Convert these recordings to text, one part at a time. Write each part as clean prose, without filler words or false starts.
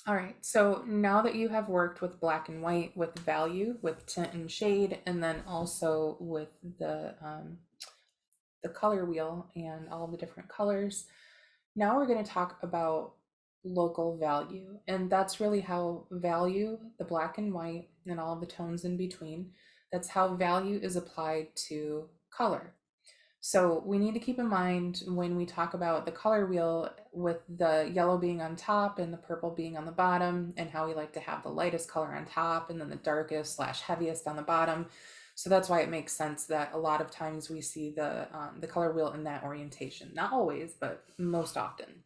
All right, so now that you have worked with black and white, with value, with tint and shade, and then also with the color wheel and all the different colors, now we're going to talk about local value. And that's really how value, the black and white, and all the tones in between, that's how value is applied to color. So we need to keep in mind when we talk about the color wheel with the yellow being on top and the purple being on the bottom, and how we like to have the lightest color on top and then the darkest slash heaviest on the bottom. So that's why it makes sense that a lot of times we see the color wheel in that orientation. Not always, but most often.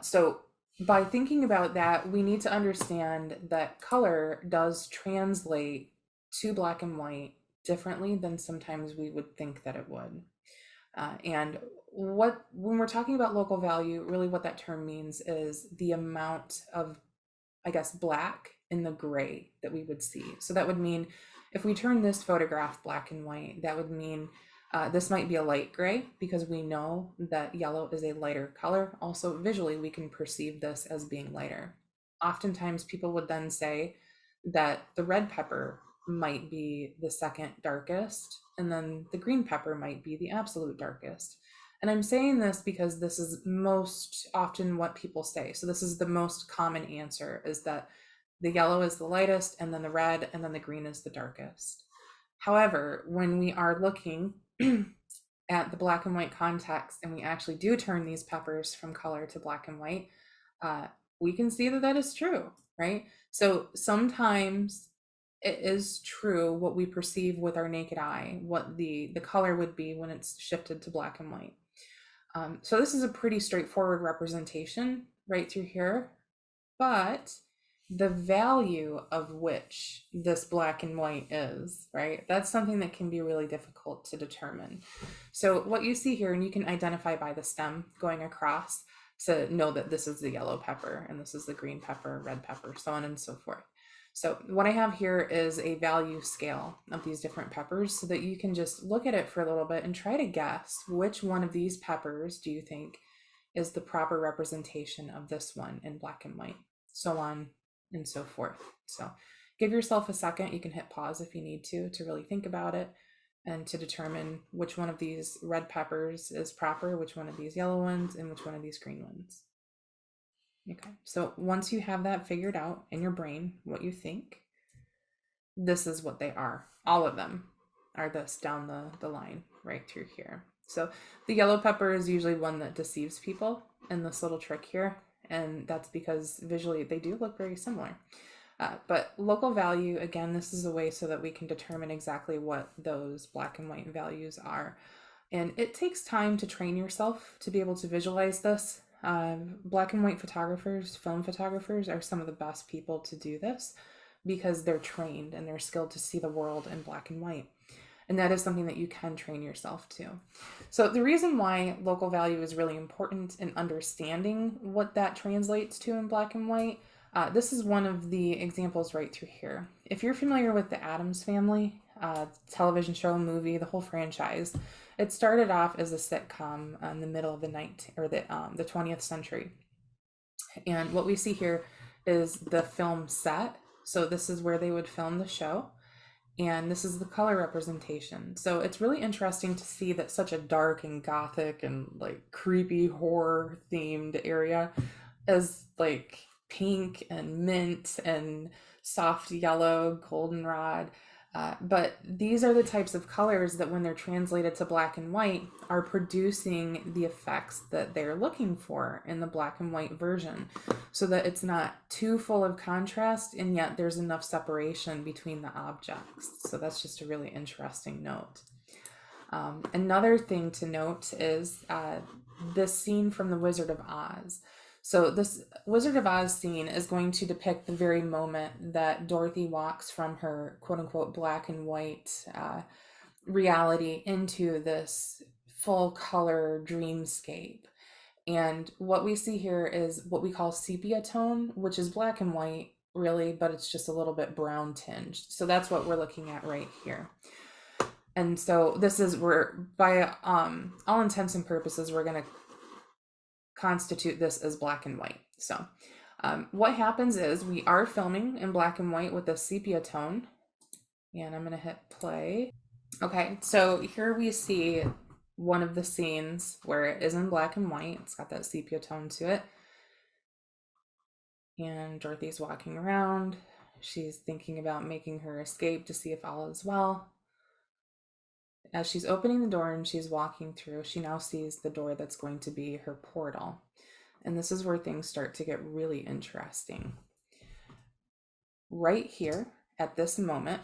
So by thinking about that, we need to understand that color does translate to black and white differently than sometimes we would think that it would. And what when we're talking about local value, really what that term means is the amount of, I guess, black in the gray that we would see. So that would mean if we turn this photograph black and white, that would mean this might be a light gray because we know that yellow is a lighter color. Also, visually, we can perceive this as being lighter. Oftentimes, people would then say that the red pepper might be the second darkest, and then the green pepper might be the absolute darkest. And I'm saying this because this is most often what people say. So this is the most common answer, is that the yellow is the lightest, and then the red, and then the green is the darkest. However, when we are looking at the black and white context and we actually do turn these peppers from color to black and white, uh, we can see that that is true, right? So sometimes it is true what we perceive with our naked eye, what the color would be when it's shifted to black and white. So this is a pretty straightforward representation right through here, but the value of which this black and white is, right? That's something that can be really difficult to determine. So what you see here, and you can identify by the stem going across to know that this is the yellow pepper and this is the green pepper, red pepper, so on and so forth. So what I have here is a value scale of these different peppers so that you can just look at it for a little bit and try to guess which one of these peppers do you think is the proper representation of this one in black and white, so on and so forth. So give yourself a second. You can hit pause if you need to really think about it and to determine which one of these red peppers is proper, which one of these yellow ones, and which one of these green ones. Okay, so once you have that figured out in your brain, what you think, this is what they are. All of them are this down the line right through here. So the yellow pepper is usually one that deceives people in this little trick here. And that's because visually they do look very similar. But local value, again, this is a way so that we can determine exactly what those black and white values are. And it takes time to train yourself to be able to visualize this. Black and white photographers, film photographers are some of the best people to do this because they're trained and they're skilled to see the world in black and white. And that is something that you can train yourself to. So the reason why local value is really important in understanding what that translates to in black and white, this is one of the examples right through here. If you're familiar with the Addams Family, television show, movie, the whole franchise, it started off as a sitcom in the middle of the 20th century. And what we see here is the film set. So this is where they would film the show. And this is the color representation. So it's really interesting to see that such a dark and gothic and like creepy horror themed area is like pink and mint and soft yellow, goldenrod. But these are the types of colors that, when they're translated to black and white, are producing the effects that they're looking for in the black and white version, so that it's not too full of contrast and yet there's enough separation between the objects. So that's just a really interesting note. Another thing to note is this scene from The Wizard of Oz. So this Wizard of Oz scene is going to depict the very moment that Dorothy walks from her quote unquote black and white reality into this full color dreamscape. And what we see here is what we call sepia tone, which is black and white really, but it's just a little bit brown tinged. So that's what we're looking at right here. And so this is where, by all intents and purposes, we're going to constitute this as black and white. So What happens is we are filming in black and white with a sepia tone, and I'm going to hit play. Okay, so here we see one of the scenes where it is in black and white. It's got that sepia tone to it. And Dorothy's walking around. She's thinking about making her escape to see if all is well. As she's opening the door and she's walking through, she now sees the door that's going to be her portal. And this is where things start to get really interesting. Right here at this moment,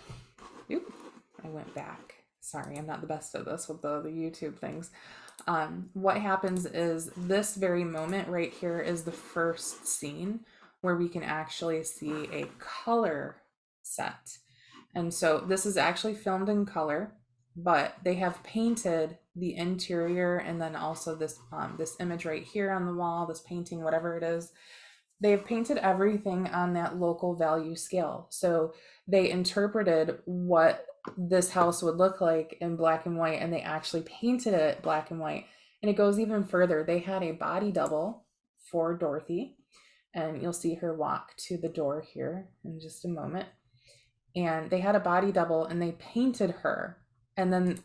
oop, I went back. Sorry, I'm not the best at this with the YouTube things. What happens is this very moment right here is the first scene where we can actually see a color set. And so this is actually filmed in color, but they have painted the interior and then also this this image right here on the wall, this painting, whatever it is. They've painted everything on that local value scale. So they interpreted what this house would look like in black and white, and they actually painted it black and white. And it goes even further. They had a body double for Dorothy, and you'll see her walk to the door here in just a moment. And they had a body double and they painted her, and then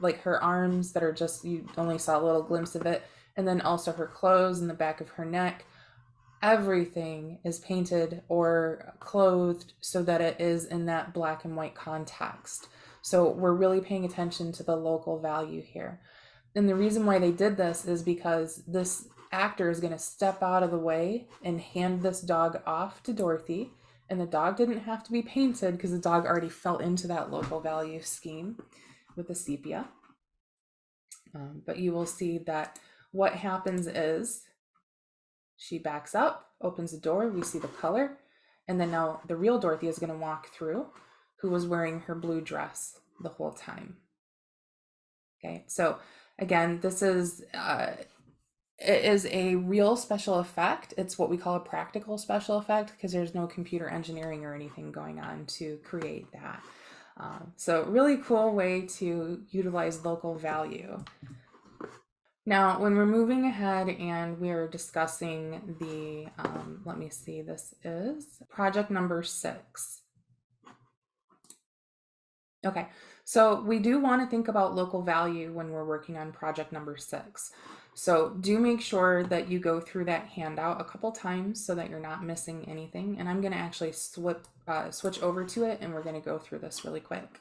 like her arms that are just, you only saw a little glimpse of it, and then also her clothes and the back of her neck. Everything is painted or clothed so that it is in that black and white context. So we're really paying attention to the local value here. And the reason why they did this is because this actor is going to step out of the way and hand this dog off to Dorothy. And the dog didn't have to be painted because the dog already fell into that local value scheme with the sepia. But you will see that what happens is she backs up, opens the door, we see the color, and then now the real Dorothy is going to walk through, who was wearing her blue dress the whole time. Okay, so again, this is it is a real special effect. It's what we call a practical special effect because there's no computer engineering or anything going on to create that. So really cool way to utilize local value. Now, when we're moving ahead and we're discussing the, let me see, this is project number 6. Okay, so we do want to think about local value when we're working on project number 6. So do make sure that you go through that handout a couple times so that you're not missing anything. And I'm going to actually switch over to it, and we're going to go through this really quick.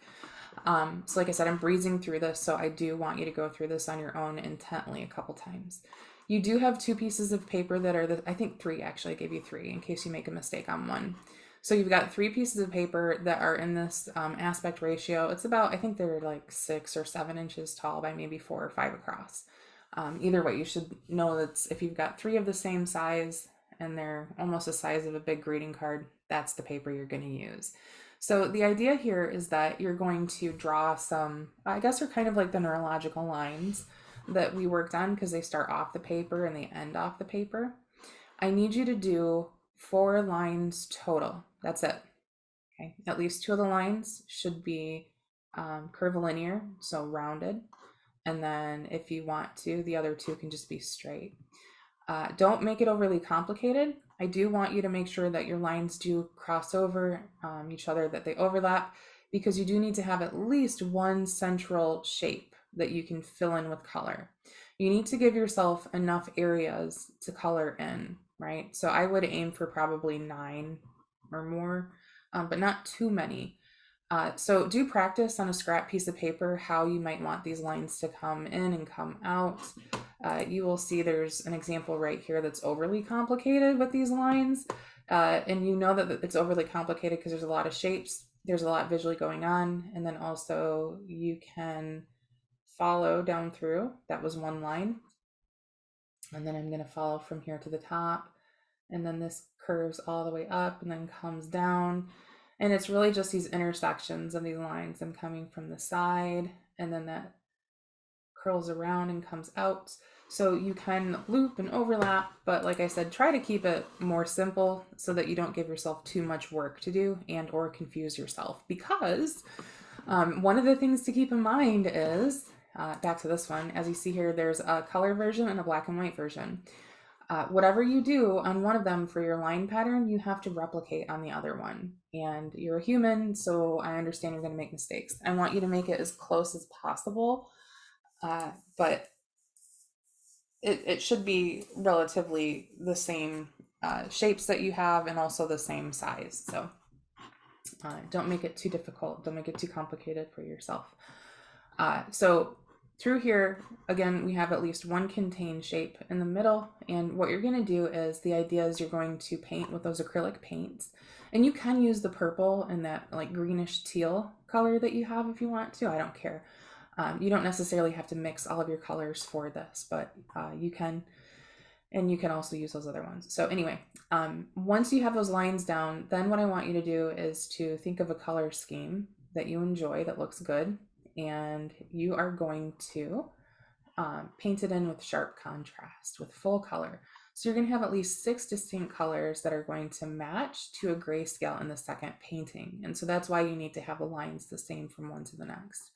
So like I said, I'm breezing through this, so I do want you to go through this on your own intently a couple times. You do have 2 pieces of paper that are, I think 3 actually, I gave you 3 in case you make a mistake on one. So you've got 3 pieces of paper that are in this aspect ratio. It's about, I think they're like 6 or 7 inches tall by maybe 4 or 5 across. Either way, you should know that if you've got 3 of the same size and they're almost the size of a big greeting card, that's the paper you're going to use. So the idea here is that you're going to draw some, I guess are kind of like the neurological lines that we worked on because they start off the paper and they end off the paper. I need you to do 4 lines total. That's it. Okay, at least 2 of the lines should be curvilinear, so rounded. And then if you want to, the other 2 can just be straight. Don't make it overly complicated. I do want you to make sure that your lines do cross over each other, that they overlap, because you do need to have at least one central shape that you can fill in with color. You need to give yourself enough areas to color in, right? So I would aim for probably 9 or more, but not too many. So do practice on a scrap piece of paper how you might want these lines to come in and come out. You will see there's an example right here that's overly complicated with these lines. And you know that it's overly complicated because there's a lot of shapes. There's a lot visually going on. And then also you can follow down through. That was 1 line. And then I'm going to follow from here to the top. And then this curves all the way up and then comes down. And it's really just these intersections of these lines. I'm coming from the side, and then that curls around and comes out. So you can loop and overlap, but like I said, try to keep it more simple so that you don't give yourself too much work to do and or confuse yourself. Because one of the things to keep in mind is, back to this one, as you see here, there's a color version and a black and white version. Whatever you do on one of them for your line pattern, you have to replicate on the other one. And you're a human, so I understand you're going to make mistakes. I want you to make it as close as possible, but it should be relatively the same shapes that you have and also the same size. So don't make it too difficult. Don't make it too complicated for yourself. So through here, again, we have at least one contained shape in the middle. And what you're going to do is, the idea is you're going to paint with those acrylic paints. And you can use the purple and that like greenish teal color that you have if you want to. I don't care. You don't necessarily have to mix all of your colors for this, but you can. And you can also use those other ones. So anyway, once you have those lines down, then what I want you to do is to think of a color scheme that you enjoy, that looks good, and you are going to paint it in with sharp contrast, with full color. So you're going to have at least 6 distinct colors that are going to match to a grayscale in the second painting. And so that's why you need to have the lines the same from one to the next.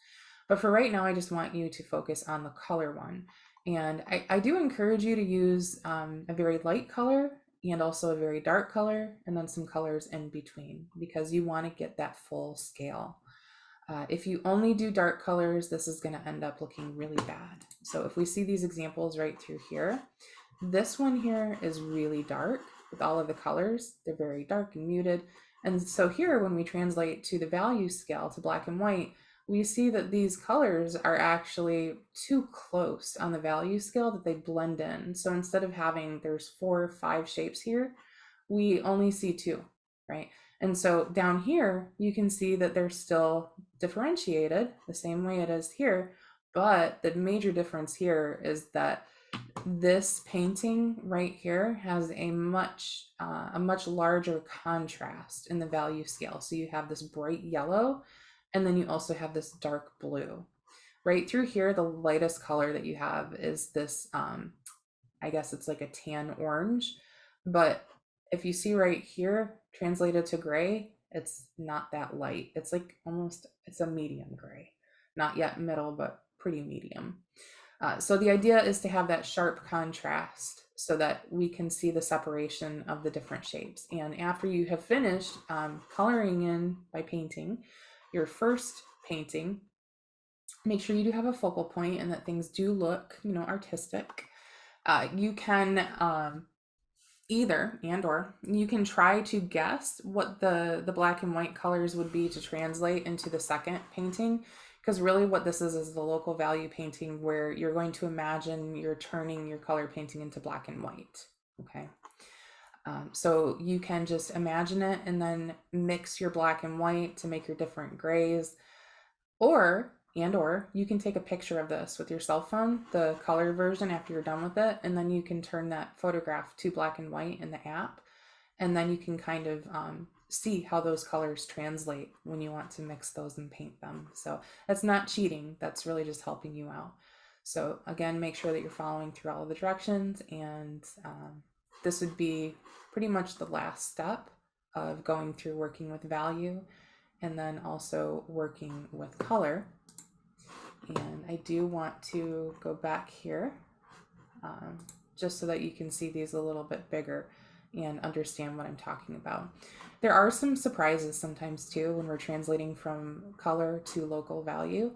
But for right now, I just want you to focus on the color one. And I do encourage you to use a very light color and also a very dark color, and then some colors in between, because you want to get that full scale. If you only do dark colors, this is going to end up looking really bad. So if we see these examples right through here, this one here is really dark with all of the colors. They're very dark and muted. And so here, when we translate to the value scale, to black and white, we see that these colors are actually too close on the value scale, that they blend in. So instead of having, there's 4 or 5 shapes here, we only see 2, right? And so down here, you can see that they're still differentiated the same way it is here, but the major difference here is that this painting right here has a much larger contrast in the value scale. So you have this bright yellow, and then you also have this dark blue. Right through here, the lightest color that you have is this, I guess it's like a tan orange. But if you see right here, translated to gray, it's not that light. It's like almost, it's a medium gray. Not yet middle, but pretty medium. So the idea is to have that sharp contrast so that we can see the separation of the different shapes. And after you have finished coloring in by painting your first painting, make sure you do have a focal point and that things do look, artistic. You can either or you can try to guess what the black and white colors would be to translate into the second painting, because really what this is the local value painting, where you're going to imagine you're turning your color painting into black and white. Okay. So you can just imagine it and then mix your black and white to make your different grays, or you can take a picture of this with your cell phone, the color version, after you're done with it, and then you can turn that photograph to black and white in the app, and then you can kind of see how those colors translate when you want to mix those and paint them. So that's not cheating, that's really just helping you out. So again, make sure that you're following through all of the directions, and this would be pretty much the last step of going through working with value and then also working with color. And I do want to go back here just so that you can see these a little bit bigger and understand what I'm talking about. There are some surprises sometimes too when we're translating from color to local value,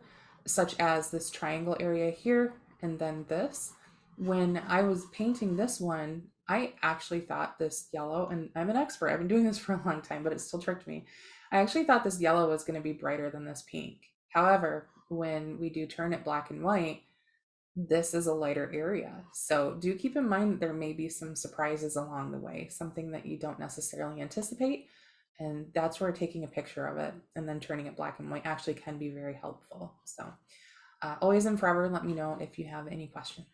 such as this triangle area here and then this. When I was painting this one, I actually thought this yellow, and I'm an expert, I've been doing this for a long time, but it still tricked me. I actually thought this yellow was going to be brighter than this pink. However, when we do turn it black and white, this is a lighter area. So do keep in mind that there may be some surprises along the way, something that you don't necessarily anticipate. And that's where taking a picture of it and then turning it black and white actually can be very helpful. So always and forever, let me know if you have any questions.